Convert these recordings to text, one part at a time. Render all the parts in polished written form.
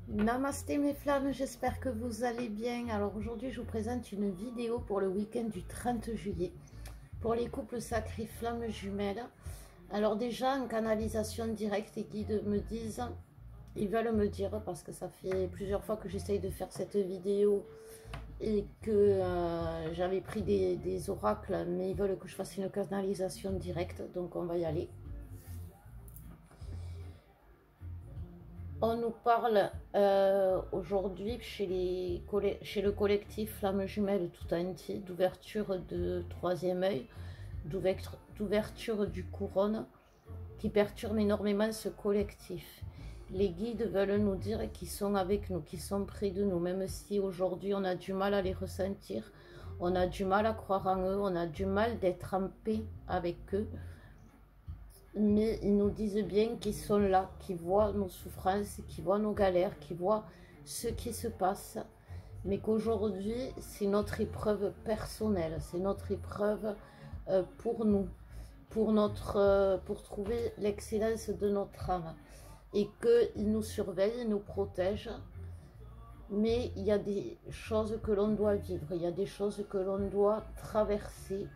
Namasté mes flammes, j'espère que vous allez bien. Alors aujourd'hui je vous présente une vidéo pour le week-end du 30 juillet pour les couples sacrés flammes jumelles. Alors déjà en canalisation directe, les guides me disent, ils veulent me dire, parce que ça fait plusieurs fois que j'essaye de faire cette vidéo et que j'avais pris des oracles, mais ils veulent que je fasse une canalisation directe, donc on va y aller. On nous parle aujourd'hui chez le collectif Flammes Jumelles tout entier d'ouverture de troisième œil, d'ouverture du couronne qui perturbe énormément ce collectif. Les guides veulent nous dire qu'ils sont avec nous, qu'ils sont près de nous, même si aujourd'hui on a du mal à les ressentir, on a du mal à croire en eux, on a du mal d'être en paix avec eux. Mais ils nous disent bien qu'ils sont là, qu'ils voient nos souffrances, qu'ils voient nos galères, qu'ils voient ce qui se passe, mais qu'aujourd'hui c'est notre épreuve personnelle, c'est notre épreuve pour nous, pour trouver l'excellence de notre âme, et qu'ils nous surveillent, ils nous protègent. Mais il y a des choses que l'on doit vivre, il y a des choses que l'on doit traverser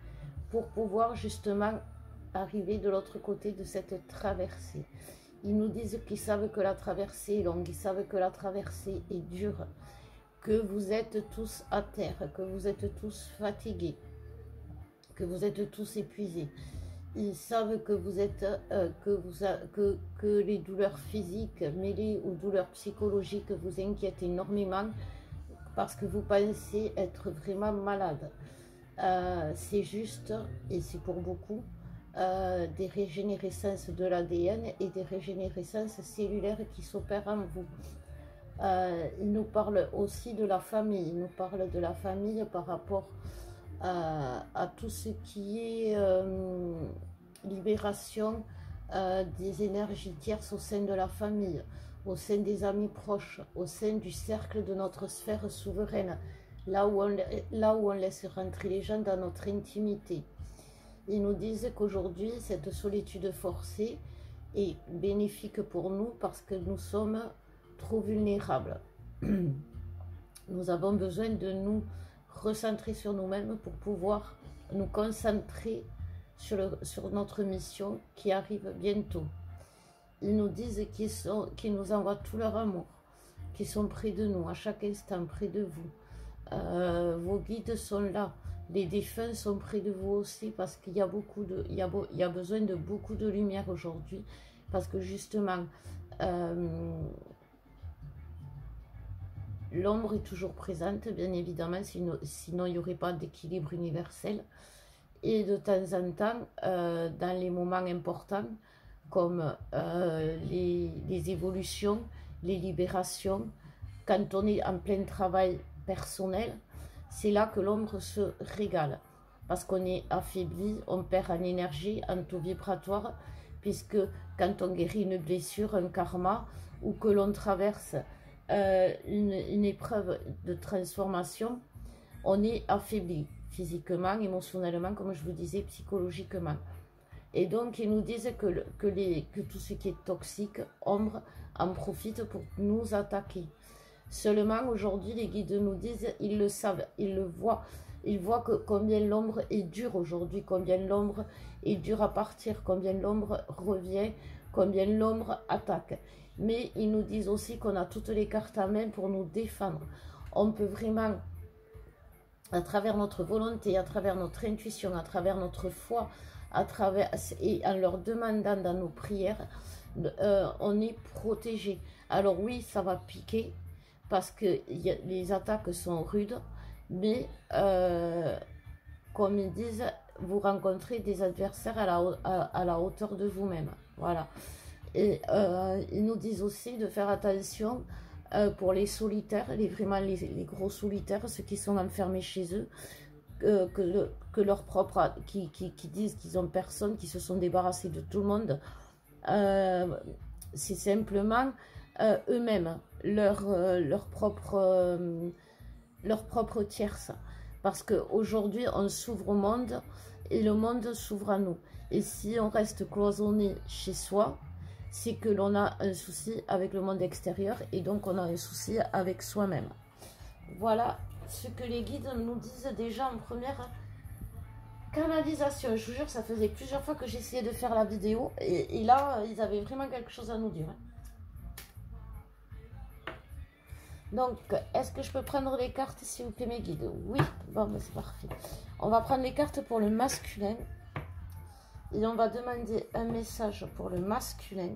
pour pouvoir justement arriver de l'autre côté de cette traversée. Ils nous disent qu'ils savent que la traversée est longue, ils savent que la traversée est dure, que vous êtes tous à terre, que vous êtes tous fatigués, que vous êtes tous épuisés. Ils savent que vous êtes que les douleurs physiques mêlées aux douleurs psychologiques vous inquiètent énormément parce que vous pensez être vraiment malade. C'est juste, et c'est pour beaucoup, des régénérescences de l'ADN et des régénérescences cellulaires qui s'opèrent en vous. Il nous parle aussi de la famille, il nous parle de la famille par rapport à tout ce qui est libération des énergies tierces au sein de la famille, au sein des amis proches, au sein du cercle de notre sphère souveraine, là où on laisse rentrer les gens dans notre intimité. Ils nous disent qu'aujourd'hui, cette solitude forcée est bénéfique pour nous parce que nous sommes trop vulnérables. Nous avons besoin de nous recentrer sur nous-mêmes pour pouvoir nous concentrer sur notre mission qui arrive bientôt. Ils nous disent qu'ils nous envoient tout leur amour, qu'ils sont près de nous, à chaque instant, près de vous. Vos guides sont là. Les défunts sont près de vous aussi parce qu'il y a il y a besoin de beaucoup de lumière aujourd'hui, parce que justement l'ombre est toujours présente, bien évidemment, sinon il n'y aurait pas d'équilibre universel. Et de temps en temps, dans les moments importants, comme les évolutions, les libérations, quand on est en plein travail personnel, c'est là que l'ombre se régale, parce qu'on est affaibli, on perd en énergie, en taux vibratoire, puisque quand on guérit une blessure, un karma, ou que l'on traverse une épreuve de transformation, on est affaibli physiquement, émotionnellement, comme je vous disais, psychologiquement. Et donc, ils nous disent que tout ce qui est toxique, ombre, en profite pour nous attaquer. Seulement, aujourd'hui, les guides nous disent, ils le savent, ils le voient. Ils voient combien l'ombre est dure aujourd'hui, combien l'ombre est dure à partir, combien l'ombre revient, combien l'ombre attaque. Mais ils nous disent aussi qu'on a toutes les cartes à main pour nous défendre. On peut vraiment, à travers notre volonté, à travers notre intuition, à travers notre foi, et en leur demandant dans nos prières, on est protégé. Alors oui, ça va piquer, parce que les attaques sont rudes, mais comme ils disent, vous rencontrez des adversaires à la hauteur de vous-même. Voilà. Et ils nous disent aussi de faire attention pour les solitaires, vraiment les gros solitaires, ceux qui sont enfermés chez eux, que leur propre, qui disent qu'ils ont personne, qui se sont débarrassés de tout le monde. C'est simplement eux-mêmes, leur propre tierce. Parce qu'aujourd'hui, on s'ouvre au monde et le monde s'ouvre à nous. Et si on reste cloisonné chez soi, c'est que l'on a un souci avec le monde extérieur et donc on a un souci avec soi-même. Voilà ce que les guides nous disent déjà en première canalisation. Je vous jure, ça faisait plusieurs fois que j'essayais de faire la vidéo et là, ils avaient vraiment quelque chose à nous dire. Donc, est-ce que je peux prendre les cartes, s'il vous plaît, mes guides? Oui, bon, ben, c'est parfait. On va prendre les cartes pour le masculin. Et on va demander un message pour le masculin.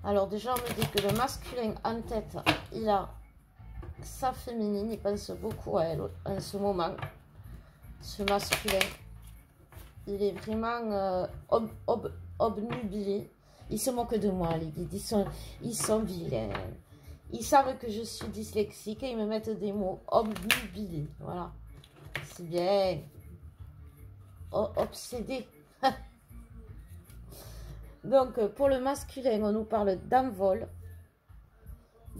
Alors déjà, on me dit que le masculin en tête, il a sa féminine. Il pense beaucoup à elle en ce moment. Ce masculin, il est vraiment obnubilé. Ils se moquent de moi, les guides. Ils sont vilains. Ils savent que je suis dyslexique et ils me mettent des mots obnubilés. Voilà. C'est bien. Oh, obsédé. Donc, pour le masculin, on nous parle d'envol,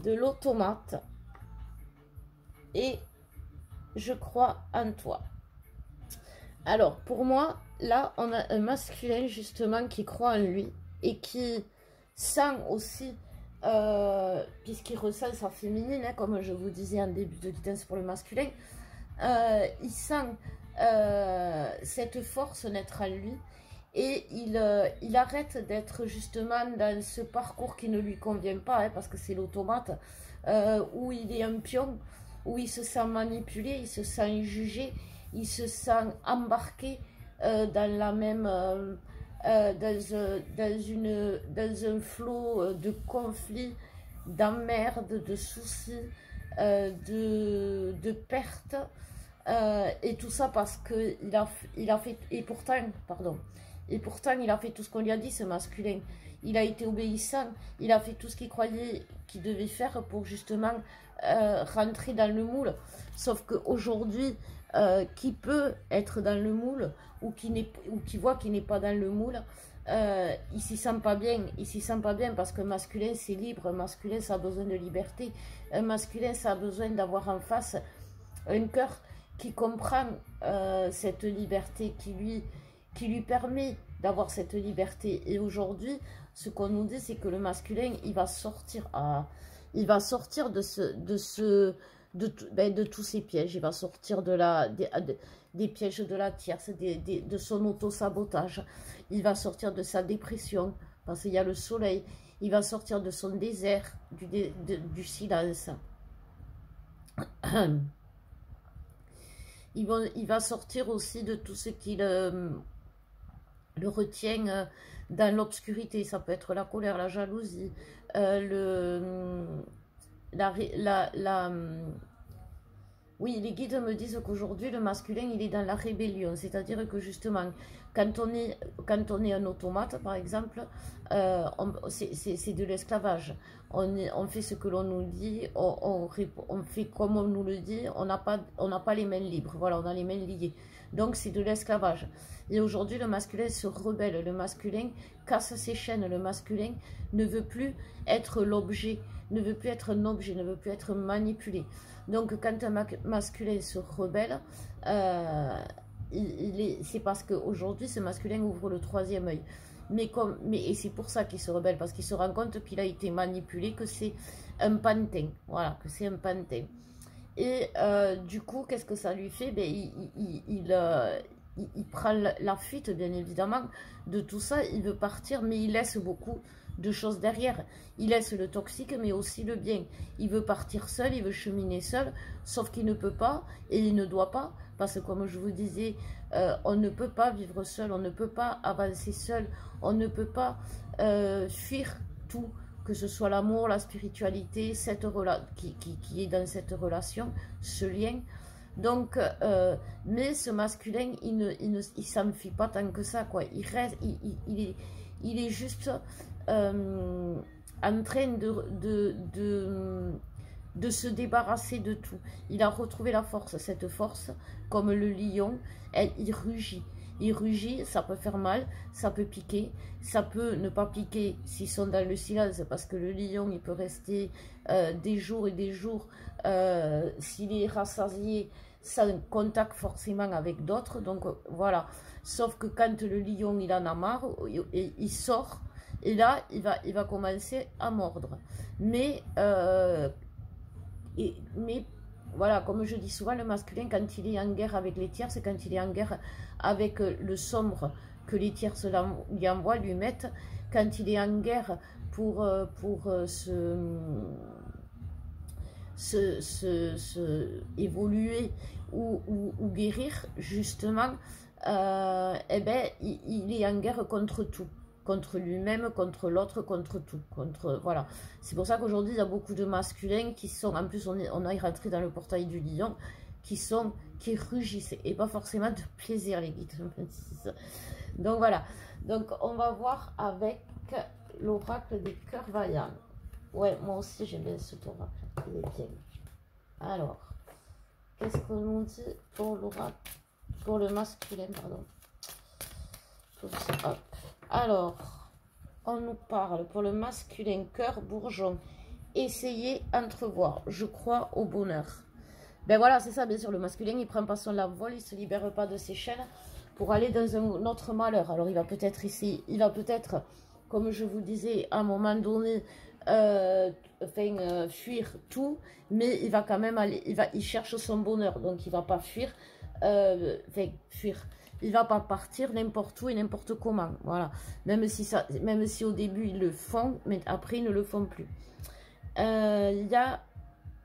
de l'automate et je crois en toi. Alors, pour moi, là, on a un masculin justement qui croit en lui et qui sent aussi, puisqu'il ressent sa féminine, hein, comme je vous disais en début de guidance pour le masculin, il sent cette force naître en lui et il arrête d'être justement dans ce parcours qui ne lui convient pas, hein, parce que c'est l'automate, où il est un pion, où il se sent manipulé, il se sent jugé, il se sent embarqué dans la même dans un flot de conflits, d'emmerdes, de soucis, de pertes, et tout ça parce que il a fait, et pourtant il a fait tout ce qu'on lui a dit, ce masculin. Il a été obéissant, il a fait tout ce qu'il croyait qu'il devait faire pour justement rentrer dans le moule. Sauf qu'aujourd'hui, qui peut être dans le moule ou qui voit qu'il n'est pas dans le moule, il s'y sent pas bien. Il s'y sent pas bien parce que masculin, c'est libre. Un masculin, ça a besoin de liberté. Un masculin, ça a besoin d'avoir en face un cœur qui comprend cette liberté, qui lui permet d'avoir cette liberté. Et aujourd'hui, ce qu'on nous dit, c'est que le masculin, il va sortir de tous ces pièges. Il va sortir des pièges de la tierce, de son auto-sabotage. Il va sortir de sa dépression, parce qu'il y a le soleil. Il va sortir de son désert, du silence. Il va sortir aussi de tout ce qui le retient dans l'obscurité. Ça peut être la colère, la jalousie, oui, les guides me disent qu'aujourd'hui, le masculin, il est dans la rébellion. C'est-à-dire que justement, quand on est un automate, par exemple, c'est de l'esclavage. On fait ce que l'on nous dit, on fait comme on nous le dit, on n'a pas les mains libres. Voilà, on a les mains liées. Donc, c'est de l'esclavage. Et aujourd'hui, le masculin se rebelle. Le masculin casse ses chaînes. Le masculin ne veut plus être l'objet, ne veut plus être un objet, ne veut plus être manipulé. Donc, quand un masculin se rebelle, c'est parce qu'aujourd'hui, ce masculin ouvre le troisième œil. Et c'est pour ça qu'il se rebelle, parce qu'il se rend compte qu'il a été manipulé, que c'est un pantin. Voilà, que c'est un pantin. Et du coup, qu'est-ce que ça lui fait? Ben, il prend la fuite, bien évidemment, de tout ça. Il veut partir, mais il laisse beaucoup de choses derrière. Il laisse le toxique, mais aussi le bien. Il veut partir seul, il veut cheminer seul, sauf qu'il ne peut pas, et il ne doit pas, parce que comme je vous disais, on ne peut pas vivre seul, on ne peut pas avancer seul, on ne peut pas fuir tout, que ce soit l'amour, la spiritualité, qui est dans cette relation, ce lien. Donc, mais ce masculin, il s'enfuit pas tant que ça, quoi. Il reste, il est juste en train de se débarrasser de tout. Il a retrouvé la force, cette force, comme le lion, il rugit. Il rugit, ça peut faire mal, ça peut piquer, ça peut ne pas piquer s'ils sont dans le silence, parce que le lion, il peut rester des jours et des jours, s'il est rassasié, sans contact forcément avec d'autres. Donc voilà. Sauf que quand le lion il en a marre, il sort et là il va commencer à mordre. Mais mais voilà, comme je dis souvent, le masculin, quand il est en guerre avec les tierces, c'est quand il est en guerre avec le sombre que les tierces lui envoient, lui mettent. Quand il est en guerre pour évoluer ou guérir, justement, eh ben, il est en guerre contre tout. Contre lui-même, contre l'autre, contre tout. Voilà. C'est pour ça qu'aujourd'hui, il y a beaucoup de masculins qui sont, en plus, on a rentré dans le portail du lion, qui rugissent, et pas forcément de plaisir, les guides. Donc voilà. Donc on va voir avec l'oracle des cœurs vaillants. Ouais, moi aussi j'aime bien cet oracle. Il est bien. Alors, qu'est-ce qu'on nous dit pour l'oracle, pour le masculin, pardon. Hop. Alors, on nous parle pour le masculin, cœur bourgeon. Essayez entrevoir. Je crois au bonheur. Ben voilà, c'est ça, bien sûr. Le masculin, il prend pas son lave-vol, il se libère pas de ses chaînes pour aller dans un autre malheur. Alors, il va peut-être essayer, il va peut-être, comme je vous disais, à un moment donné, fuir tout, mais il va quand même aller, il cherche son bonheur, donc il va pas fuir, fuir. Il va pas partir n'importe où et n'importe comment, voilà. Même si au début ils le font, mais après ils ne le font plus. Il y a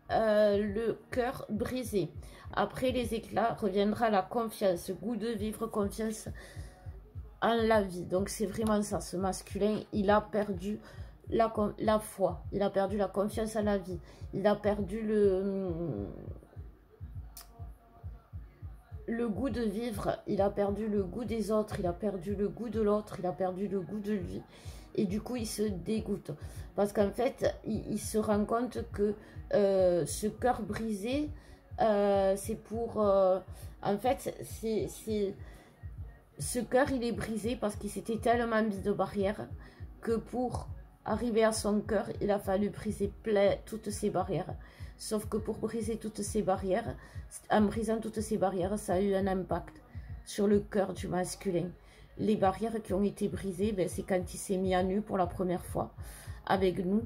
le cœur brisé. Après les éclats reviendra la confiance, goût de vivre, confiance en la vie. Donc c'est vraiment ça, ce masculin, il a perdu la foi, il a perdu la confiance en la vie, il a perdu le goût de vivre, il a perdu le goût des autres, il a perdu le goût de l'autre, il a perdu le goût de lui. Et du coup, il se dégoûte. Parce qu'en fait, il se rend compte que ce cœur brisé, c'est pour... en fait, ce cœur, il est brisé parce qu'il s'était tellement mis de barrières que pour arriver à son cœur, il a fallu briser toutes ces barrières. Sauf que pour briser toutes ces barrières, en brisant toutes ces barrières, ça a eu un impact sur le cœur du masculin. Les barrières qui ont été brisées, ben, c'est quand il s'est mis à nu pour la première fois avec nous.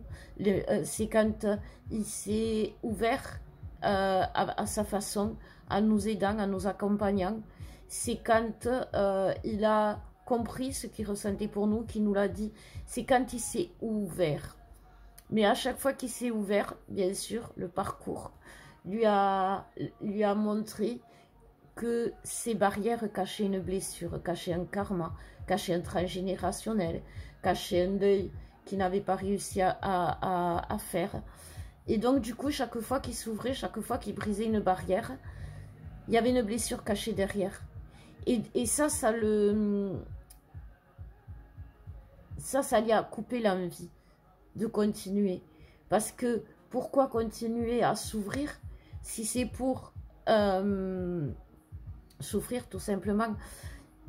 C'est quand il s'est ouvert à sa façon, en nous aidant, en nous accompagnant. C'est quand il a compris ce qu'il ressentait pour nous, qu'il nous l'a dit. C'est quand il s'est ouvert. Mais à chaque fois qu'il s'est ouvert, bien sûr, le parcours lui a montré que ces barrières cachaient une blessure, cachaient un karma, cachaient un transgénérationnel, cachaient un deuil qu'il n'avait pas réussi à faire. Et donc, du coup, chaque fois qu'il s'ouvrait, chaque fois qu'il brisait une barrière, il y avait une blessure cachée derrière. Et ça lui a coupé l'envie de continuer. Parce que pourquoi continuer à s'ouvrir si c'est pour souffrir tout simplement?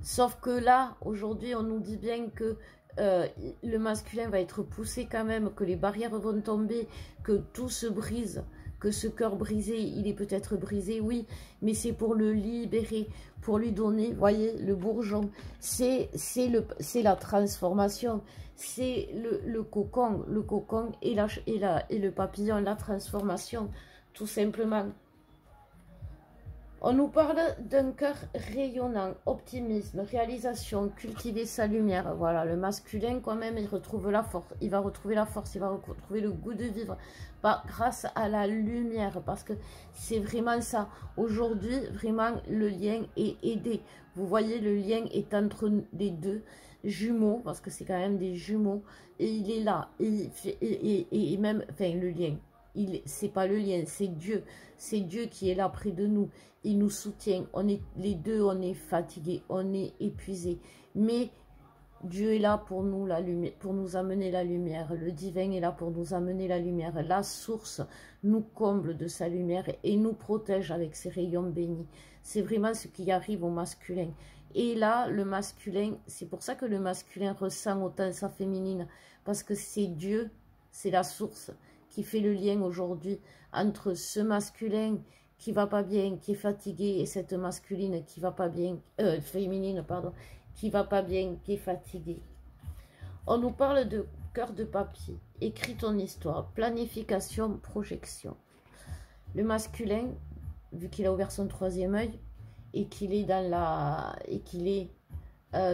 Sauf que là, aujourd'hui, on nous dit bien que le masculin va être poussé quand même, que les barrières vont tomber, que tout se brise, que ce cœur brisé, il est peut-être brisé, oui, mais c'est pour le libérer, pour lui donner, voyez, le bourgeon, c'est la transformation, c'est le cocon et le papillon, la transformation, tout simplement. On nous parle d'un cœur rayonnant, optimisme, réalisation, cultiver sa lumière. Voilà, le masculin quand même, il retrouve la force. Il va retrouver la force, il va retrouver le goût de vivre grâce à la lumière. Parce que c'est vraiment ça. Aujourd'hui, vraiment, le lien est aidé. Vous voyez, le lien est entre les deux jumeaux, parce que c'est quand même des jumeaux. Et il est là. Et même, enfin, le lien. C'est pas le lien, c'est Dieu. C'est Dieu qui est là près de nous. Il nous soutient. Les deux, on est fatigués, on est épuisés. Mais Dieu est là pour nous, pour nous amener la lumière. Le divin est là pour nous amener la lumière. La source nous comble de sa lumière et nous protège avec ses rayons bénis. C'est vraiment ce qui arrive au masculin. Et là, le masculin, c'est pour ça que le masculin ressent autant sa féminine. Parce que c'est Dieu, c'est la source qui fait le lien aujourd'hui entre ce masculin qui va pas bien, qui est fatiguée, et cette masculine qui va pas bien, féminine, pardon, qui va pas bien, qui est fatiguée. On nous parle de cœur de papier, écris ton histoire, planification, projection. Le masculin, vu qu'il a ouvert son troisième œil et qu'il est dans la, et qu'il est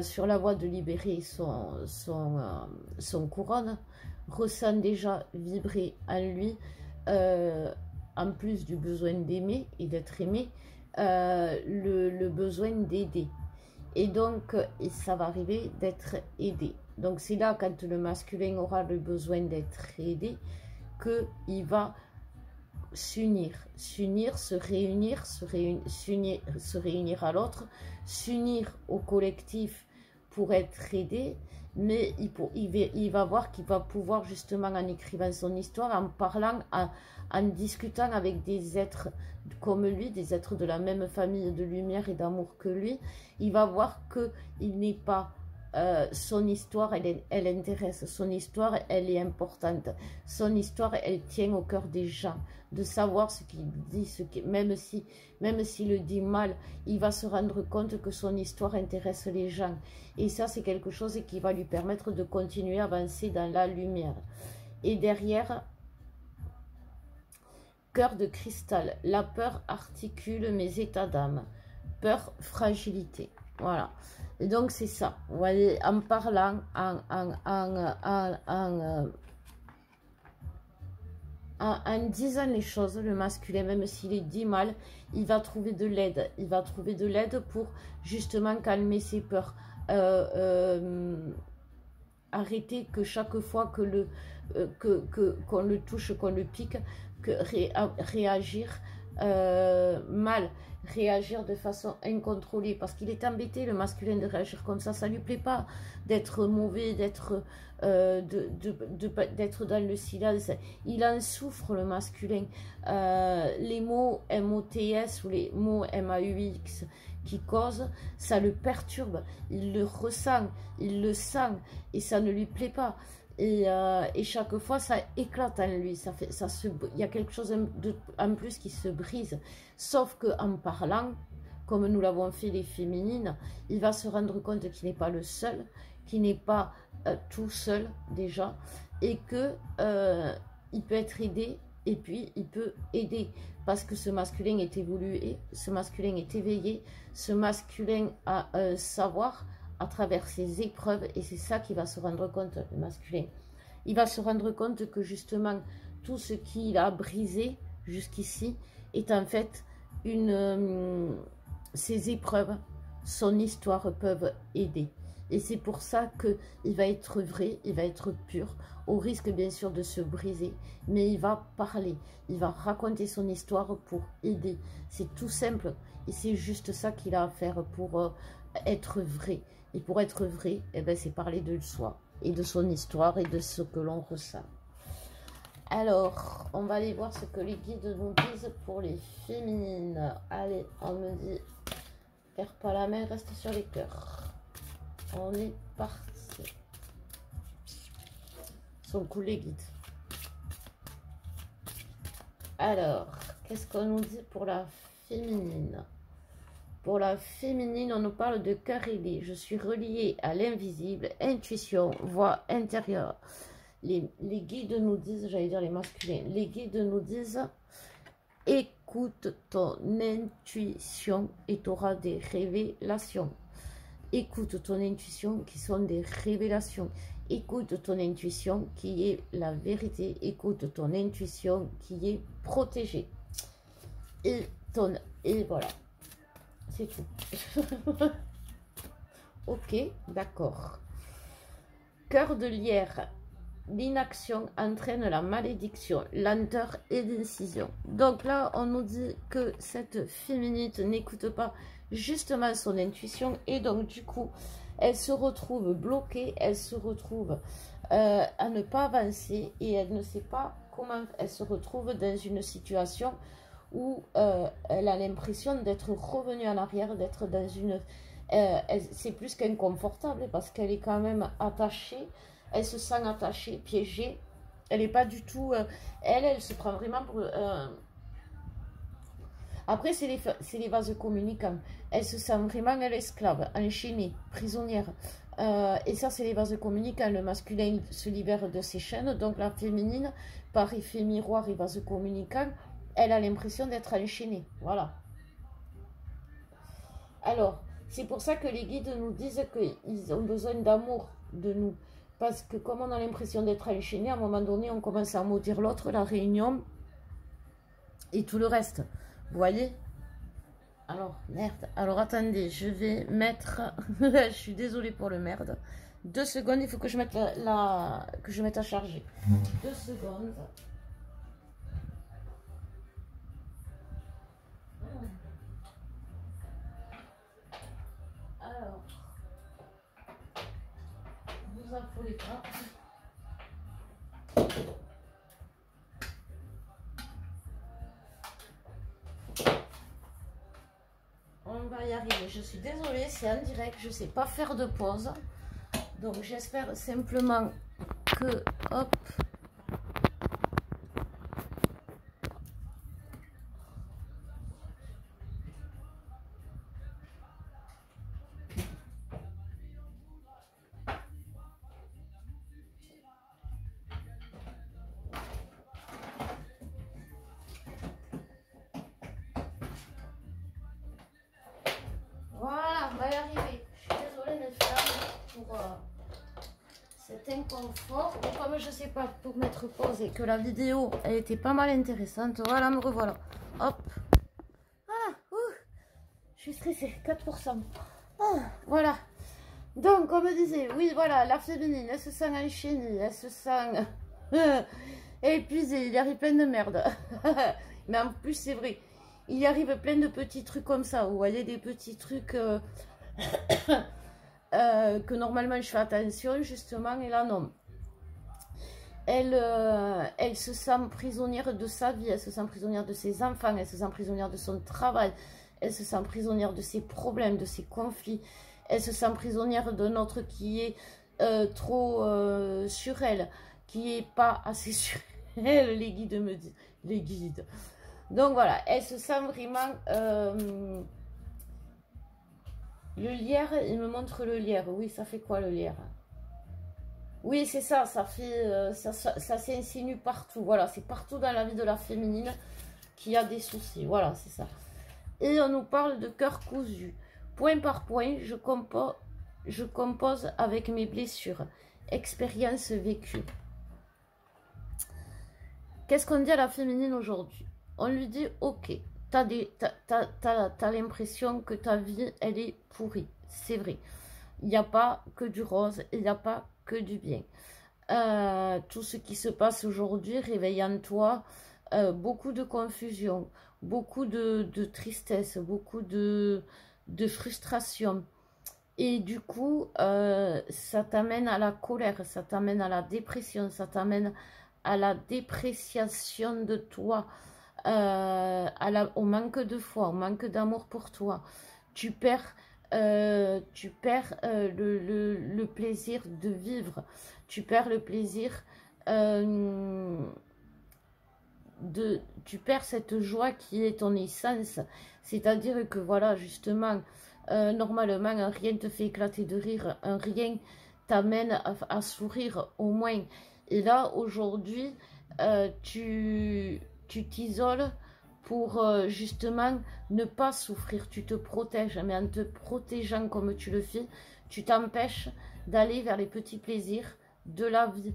sur la voie de libérer son couronne, ressent déjà vibrer en lui, en plus du besoin d'aimer et d'être aimé, le besoin d'aider. Et donc, ça va arriver d'être aidé. Donc, c'est là, quand le masculin aura le besoin d'être aidé, qu'il va s'unir, se réunir, se réunir à l'autre, s'unir au collectif pour être aidé, mais il va voir qu'il va pouvoir justement, en écrivant son histoire, en parlant, en discutant avec des êtres comme lui, des êtres de la même famille de lumière et d'amour que lui, il va voir qu'il n'est pas... son histoire, elle intéresse, son histoire, elle est importante, son histoire, elle tient au cœur des gens, de savoir ce qu'il dit, même s'il le dit mal, il va se rendre compte que son histoire intéresse les gens, et ça c'est quelque chose qui va lui permettre de continuer à avancer dans la lumière. Et derrière, cœur de cristal, la peur articule mes états d'âme, peur, fragilité, voilà. Et donc c'est ça, vous voyez, en parlant, en disant les choses, le masculin, même s'il est dit mal, il va trouver de l'aide. Il va trouver de l'aide pour justement calmer ses peurs. Arrêter que chaque fois que qu'on le touche, qu'on le pique, réagir mal, réagir de façon incontrôlée, parce qu'il est embêté, le masculin, de réagir comme ça lui plaît pas, d'être mauvais, d'être dans le silence, il en souffre, le masculin. Les mots MOTS ou les mots MAUX qui causent, ça le perturbe, il le ressent, il le sent, et ça ne lui plaît pas. Et chaque fois, ça éclate en lui. Il y a quelque chose en plus qui se brise. Sauf qu'en parlant, comme nous l'avons fait les féminines, il va se rendre compte qu'il n'est pas le seul, qu'il n'est pas tout seul déjà, et que il peut être aidé, et puis il peut aider. Parce que ce masculin est évolué, ce masculin est éveillé, ce masculin a un savoir à travers ses épreuves, et c'est ça qu'il va se rendre compte, le masculin. Il va se rendre compte que justement, tout ce qu'il a brisé jusqu'ici est en fait ses épreuves, son histoire peuvent aider. Et c'est pour ça qu'il va être vrai, il va être pur, au risque bien sûr de se briser, mais il va parler, il va raconter son histoire pour aider. C'est tout simple, et c'est juste ça qu'il a à faire pour être vrai. Et pour être vrai, eh ben, c'est parler de soi et de son histoire et de ce que l'on ressent. Alors, on va aller voir ce que les guides nous disent pour les féminines. Allez, on me dit, perds pas la main, reste sur les cœurs. On est parti. Ils sont cool les guides. Alors, qu'est-ce qu'on nous dit pour la féminine? Pour la féminine, on nous parle de cœur aidé. Je suis reliée à l'invisible, intuition, voix intérieure. Les guides nous disent, j'allais dire les masculins, les guides nous disent, écoute ton intuition et tu auras des révélations. Écoute ton intuition qui sont des révélations. Écoute ton intuition qui est la vérité. Écoute ton intuition qui est protégée. Et voilà. C'est tout. Ok, d'accord. Cœur de lierre. L'inaction entraîne la malédiction, lenteur et décision. Donc là, on nous dit que cette féminine n'écoute pas justement son intuition. Et donc, du coup, elle se retrouve bloquée. Elle se retrouve à ne pas avancer. Et elle ne sait pas comment elle se retrouve dans une situation où elle a l'impression d'être revenue en arrière, d'être dans une... c'est plus qu'inconfortable parce qu'elle est quand même attachée, elle se sent attachée, piégée, elle n'est pas du tout... elle se prend vraiment pour... Après, c'est les vases communicants. Elle se sent vraiment, elle, esclave, enchaînée, prisonnière. Et ça, c'est les vases communicants. Le masculin se libère de ses chaînes. Donc, la féminine, par effet miroir et vase communicant, elle a l'impression d'être enchaînée. Voilà. Alors, c'est pour ça que les guides nous disent qu'ils ont besoin d'amour de nous. Parce que comme on a l'impression d'être enchaîné, à un moment donné, on commence à maudire l'autre, la réunion et tout le reste. Vous voyez? Alors, merde. Alors, attendez, je vais mettre... je suis désolée pour le merde. 2 secondes, il faut que je mette que je mette à charger. 2 secondes. Alors, vous affolez pas. On va y arriver. Je suis désolée, c'est en direct. Je ne sais pas faire de pause. Donc, j'espère simplement que... Hop. Voilà, on va y arriver. Je suis désolée, mes femmes, pour cet inconfort. Et comme je ne sais pas pour mettre pause et que la vidéo, elle était pas mal intéressante, voilà, me revoilà. Hop. Voilà. Je suis stressée, 4%. Voilà. Donc, comme je disais, oui, voilà, la féminine, elle se sent enchaînée, elle se sent épuisée, il y arrive plein de merde. Mais en plus, c'est vrai. Il y arrive plein de petits trucs comme ça. Vous voyez, des petits trucs que normalement je fais attention, justement, et là, non. Elle se sent prisonnière de sa vie, elle se sent prisonnière de ses enfants, elle se sent prisonnière de son travail, elle se sent prisonnière de ses problèmes, de ses conflits. Elle se sent prisonnière d'un autre qui est trop sur elle, qui est pas assez sur elle, les guides me disent. Les guides. Donc voilà, elle se sent vraiment... le lierre, il me montre le lierre. Oui, ça fait quoi le lierre? Oui, c'est ça, ça fait... ça s'insinue partout. Voilà, c'est partout dans la vie de la féminine qu'il y a des soucis. Voilà, c'est ça. Et on nous parle de cœur cousu. Point par point, je compose avec mes blessures. Expérience vécue. Qu'est-ce qu'on dit à la féminine aujourd'hui? On lui dit, ok, t'as l'impression que ta vie, elle est pourrie. C'est vrai. Il n'y a pas que du rose, il n'y a pas que du bien. Tout ce qui se passe aujourd'hui réveille en toi beaucoup de confusion, beaucoup de tristesse, beaucoup de frustration. Et du coup, ça t'amène à la colère, ça t'amène à la dépression, ça t'amène à la dépréciation de toi, au manque de foi, au manque d'amour pour toi. Tu perds, le plaisir de vivre. Tu perds le plaisir tu perds cette joie qui est ton essence. C'est-à-dire que voilà, justement, normalement, un rien te fait éclater de rire, un rien t'amène à sourire au moins. Et là, aujourd'hui, tu t'isoles pour justement ne pas souffrir. Tu te protèges, mais en te protégeant comme tu le fais, tu t'empêches d'aller vers les petits plaisirs de la vie.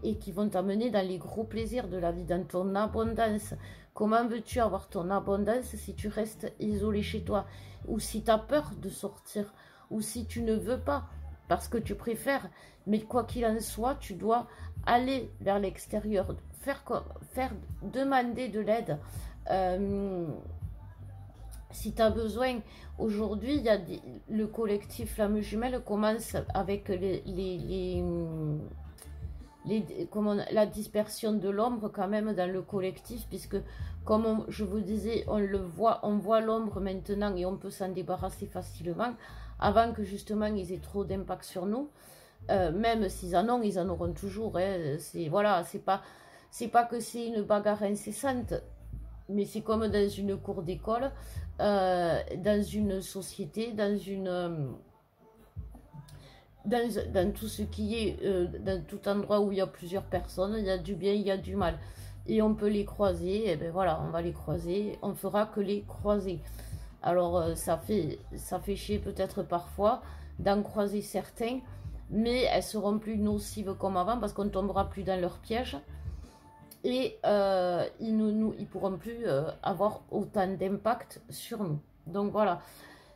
Et qui vont t'amener dans les gros plaisirs de la vie, dans ton abondance. Comment veux-tu avoir ton abondance si tu restes isolé chez toi, ou si tu as peur de sortir, ou si tu ne veux pas, parce que tu préfères. Mais quoi qu'il en soit, tu dois aller vers l'extérieur, demander de l'aide. Si tu as besoin, aujourd'hui, il y a le collectif Flamme Jumelle commence avec la dispersion de l'ombre quand même dans le collectif, puisque comme je vous disais, on voit l'ombre maintenant et on peut s'en débarrasser facilement, avant que justement ils aient trop d'impact sur nous. Même s'ils en ont, ils en auront toujours. Hein. Voilà, c'est pas que c'est une bagarre incessante, Mais c'est comme dans une cour d'école, dans une société, dans tout ce qui est, dans tout endroit où il y a plusieurs personnes, il y a du bien, il y a du mal. Et on peut les croiser, et ben voilà, on va les croiser, on fera que les croiser. Alors ça fait chier peut-être parfois d'en croiser certains, mais elles seront plus nocives comme avant parce qu'on ne tombera plus dans leur piège. Et ils pourront plus avoir autant d'impact sur nous. Donc voilà.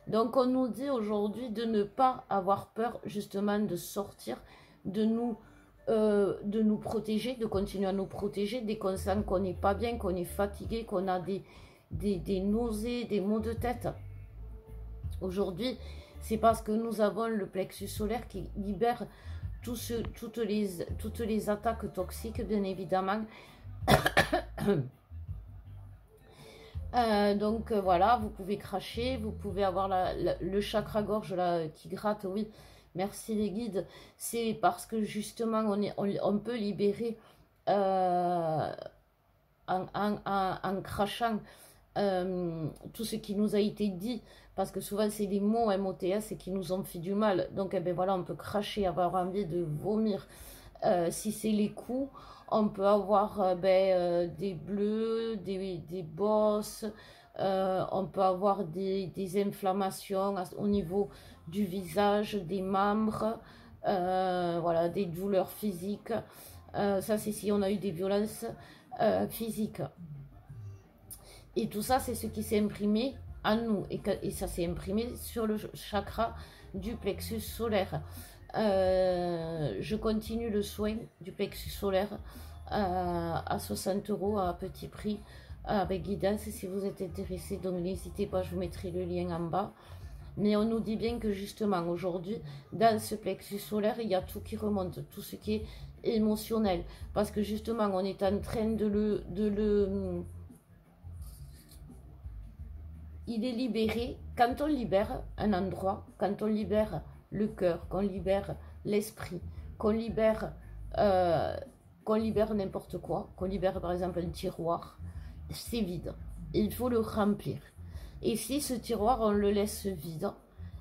Donc on nous dit aujourd'hui de ne pas avoir peur justement de sortir, de nous protéger, de continuer à nous protéger dès qu'on sent qu'on n'est pas bien, qu'on est fatigué, qu'on a des nausées, des maux de tête. Aujourd'hui, c'est parce que nous avons le plexus solaire qui libère toutes les attaques toxiques, bien évidemment. Donc voilà, vous pouvez cracher, vous pouvez avoir le chakra-gorge là qui gratte, oui, merci les guides. C'est parce que justement on peut libérer en crachant tout ce qui nous a été dit, parce que souvent c'est des mots MOTS et qui nous ont fait du mal. Donc eh ben voilà, on peut cracher, avoir envie de vomir. Si c'est les coups, on peut avoir des bleus, des bosses, on peut avoir des inflammations au niveau du visage, des membres, voilà, des douleurs physiques. Ça c'est si on a eu des violences physiques. Et tout ça, c'est ce qui s'est imprimé à nous. Et ça s'est imprimé sur le chakra du plexus solaire. Je continue le soin du plexus solaire à 60 € à petit prix avec guidance si vous êtes intéressé. Donc n'hésitez pas, je vous mettrai le lien en bas. Mais on nous dit bien que justement aujourd'hui, dans ce plexus solaire, il y a tout qui remonte, tout ce qui est émotionnel. Parce que justement, on est en train il est libéré. Quand on libère un endroit, quand on libère le cœur, qu'on libère l'esprit, qu'on libère n'importe quoi, qu'on libère par exemple un tiroir, c'est vide. Et il faut le remplir. Et si ce tiroir, on le laisse vide,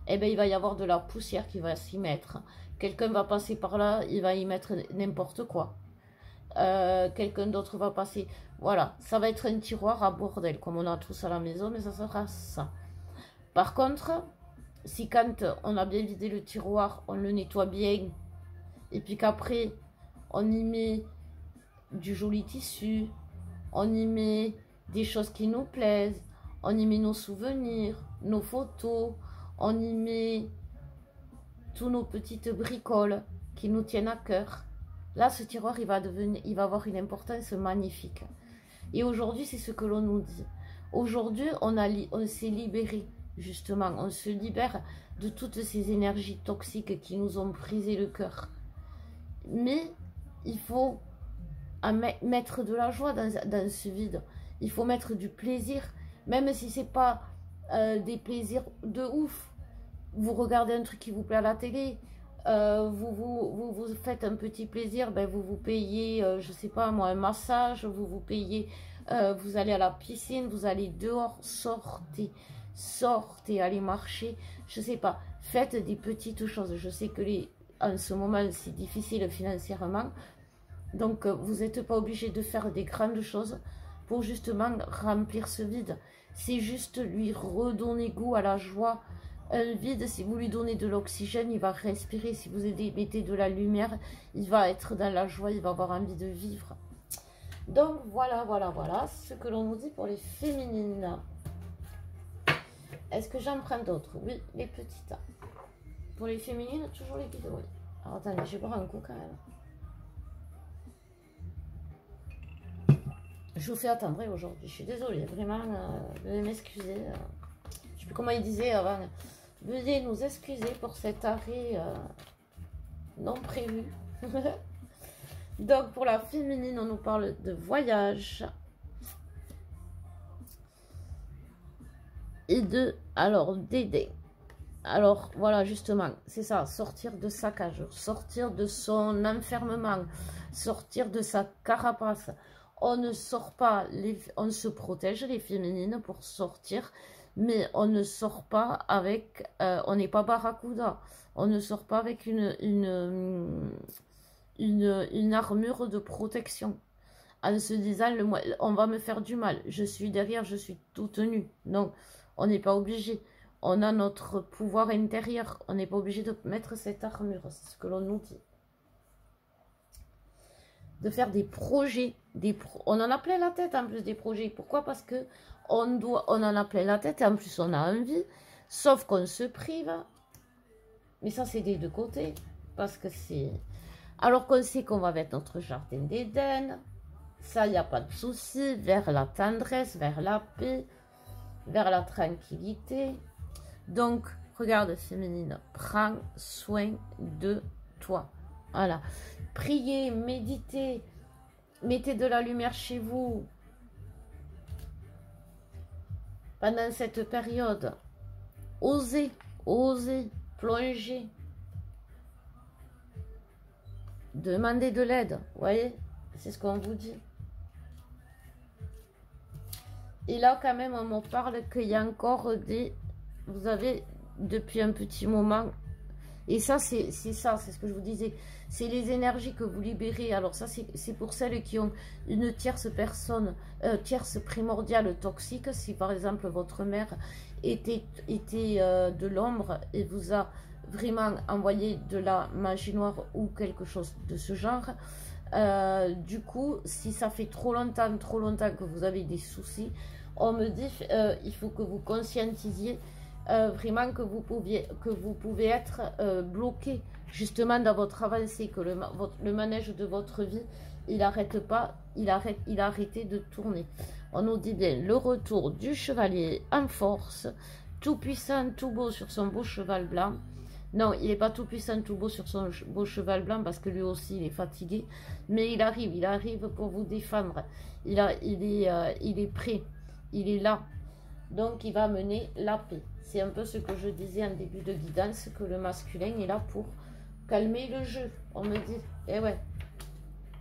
eh ben, il va y avoir de la poussière qui va s'y mettre. Quelqu'un va passer par là, il va y mettre n'importe quoi. Quelqu'un d'autre va passer. Voilà, ça va être un tiroir à bordel, comme on a tous à la maison, mais ça sera ça. Par contre, si quand on a bien vidé le tiroir, on le nettoie bien, et puis qu'après, on y met du joli tissu, on y met des choses qui nous plaisent, on y met nos souvenirs, nos photos, on y met tous nos petites bricoles qui nous tiennent à cœur. Là, ce tiroir, il va avoir une importance magnifique. Et aujourd'hui, c'est ce que l'on nous dit. Aujourd'hui, on s'est libéré, justement. On se libère de toutes ces énergies toxiques qui nous ont brisé le cœur. Mais il faut mettre de la joie dans ce vide. Il faut mettre du plaisir, même si c'est pas des plaisirs de ouf. Vous regardez un truc qui vous plaît à la télé, vous faites un petit plaisir, ben vous payez, je sais pas moi, un massage, vous payez, vous allez à la piscine, vous allez dehors, sortez, allez marcher, je sais pas, faites des petites choses. Je sais que en ce moment c'est difficile financièrement, donc vous n'êtes pas obligé de faire des grandes choses pour justement remplir ce vide. C'est juste lui redonner goût à la joie. Un vide, si vous lui donnez de l'oxygène, il va respirer. Si vous mettez de la lumière, il va être dans la joie, il va avoir envie de vivre. Donc voilà ce que l'on nous dit pour les féminines. Est-ce que j'en prends d'autres? Oui, les petites. Pour les féminines, toujours les guides, oui. Alors attendez, je vais boire un coup quand même. Je vous fais attendre aujourd'hui, je suis désolée, vraiment, veuillez m'excuser. Je ne sais plus comment il disait avant. Veuillez nous excuser pour cet arrêt non prévu. Donc pour la féminine, on nous parle de voyage. Et d'aider. Alors voilà, justement, c'est ça, sortir de sa cage, sortir de son enfermement, sortir de sa carapace. On ne sort pas, on se protège les féminines pour sortir, mais on ne sort pas avec, on n'est pas barracuda, on ne sort pas avec une armure de protection, en se disant, on va me faire du mal, je suis derrière, je suis toute nue. Non, on n'est pas obligé. On a notre pouvoir intérieur, on n'est pas obligé de mettre cette armure, c'est ce que l'on nous dit. De faire des projets, on en a plein la tête en plus des projets. Pourquoi? Parce que on en a plein la tête et en plus on a envie, sauf qu'on se prive. Mais ça c'est des deux côtés, parce que c'est... Alors qu'on sait qu'on va mettre notre jardin d'Éden, ça il n'y a pas de souci, vers la tendresse, vers la paix, vers la tranquillité. Donc, regarde féminine, prends soin de toi. Voilà. Priez, méditez, mettez de la lumière chez vous. Pendant cette période, osez, osez, plongez. Demandez de l'aide, vous voyez, c'est ce qu'on vous dit. Et là, quand même, on me parle qu'il y a encore des... Vous avez, depuis un petit moment... Et ça, c'est ça, c'est ce que je vous disais. C'est les énergies que vous libérez. Alors ça, c'est pour celles qui ont une tierce personne, tierce primordiale toxique. Si par exemple, votre mère était de l'ombre et vous a vraiment envoyé de la magie noire ou quelque chose de ce genre... du coup, si ça fait trop longtemps que vous avez des soucis, on me dit il faut que vous conscientisiez vraiment que vous pouvez être bloqué justement dans votre avancée, que le manège de votre vie, il n'arrête pas, il a arrêté de tourner. On nous dit bien le retour du chevalier en force, tout puissant, tout beau sur son beau cheval blanc. Non, il n'est pas tout puissant, tout beau sur son beau cheval blanc parce que lui aussi il est fatigué. Mais il arrive pour vous défendre. Il est prêt, il est là. Donc il va mener la paix. C'est un peu ce que je disais en début de guidance, que le masculin est là pour calmer le jeu. On me dit, eh ouais.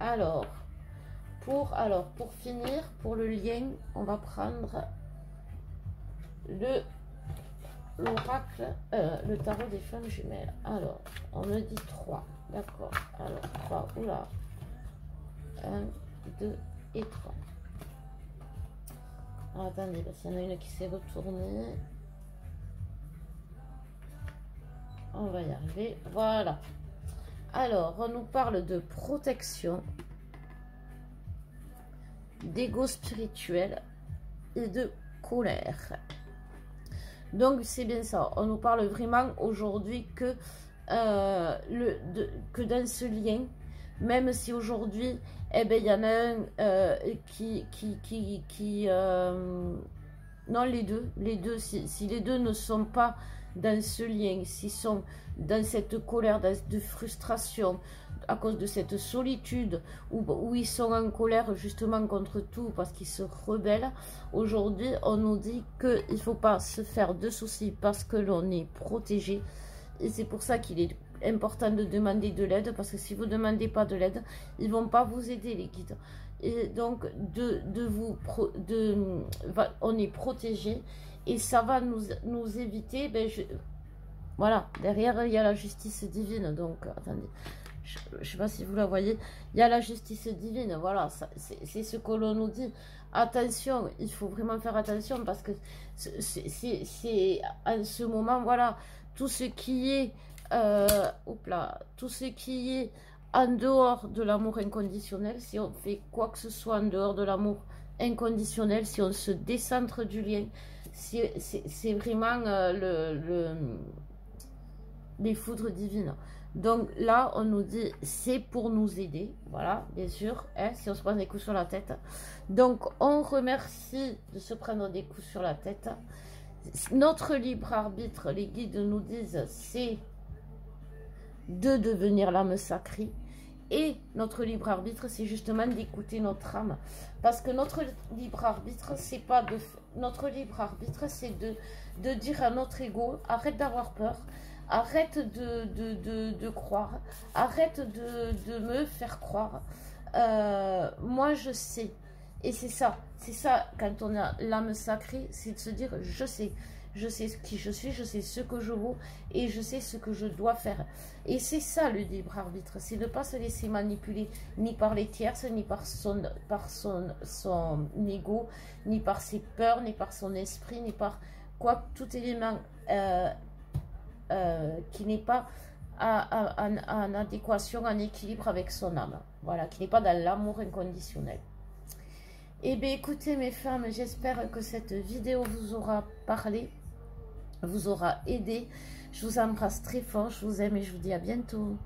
Alors, pour finir, pour le lien, on va prendre l'oracle, le tarot des flammes jumelles. Alors, on me dit 3. D'accord. Alors, 3. Oula. 1, 2 et 3. Alors, attendez, parce qu'il y en a une qui s'est retournée. On va y arriver. Voilà. Alors, on nous parle de protection, d'ego spirituel et de colère. Donc c'est bien ça, on nous parle vraiment aujourd'hui que, que dans ce lien, même si aujourd'hui, eh ben, il y en a un non, les deux, si les deux ne sont pas dans ce lien, s'ils sont dans cette colère, de frustration, à cause de cette solitude, où ils sont en colère justement contre tout, parce qu'ils se rebellent, aujourd'hui, on nous dit qu'il ne faut pas se faire de soucis parce que l'on est protégé. Et c'est pour ça qu'il est important de demander de l'aide, parce que si vous ne demandez pas de l'aide, ils ne vont pas vous aider, les guides. Et donc, on est protégé, et ça va nous éviter, voilà, derrière, il y a la justice divine, donc, attendez, je ne sais pas si vous la voyez, il y a la justice divine, voilà, c'est ce que l'on nous dit. Attention, il faut vraiment faire attention, parce que c'est en ce moment, voilà, tout ce qui est, tout ce qui est en dehors de l'amour inconditionnel, si on fait quoi que ce soit en dehors de l'amour inconditionnel, si on se décentre du lien, c'est vraiment les foudres divines. Donc là, on nous dit, c'est pour nous aider, voilà, bien sûr, hein, si on se prend des coups sur la tête. Donc, on remercie de se prendre des coups sur la tête. Notre libre arbitre, les guides nous disent, c'est de devenir l'âme sacrée. Et notre libre arbitre, c'est justement d'écouter notre âme. Parce que notre libre arbitre, c'est pas de... Notre libre arbitre, c'est de dire à notre ego, arrête d'avoir peur, arrête de croire, arrête de me faire croire. Moi, je sais. Et c'est ça, quand on a l'âme sacrée, c'est de se dire, je sais qui je suis, je sais ce que je vaux et je sais ce que je dois faire. Et c'est ça le libre arbitre, c'est de ne pas se laisser manipuler ni par les tierces, ni par son ego, ni par ses peurs, ni par son esprit, ni par quoi, tout élément qui n'est pas en adéquation, en équilibre avec son âme. Voilà, qui n'est pas dans l'amour inconditionnel. Eh bien, écoutez mes femmes, j'espère que cette vidéo vous aura parlé, vous aura aidé. Je vous embrasse très fort, je vous aime et je vous dis à bientôt.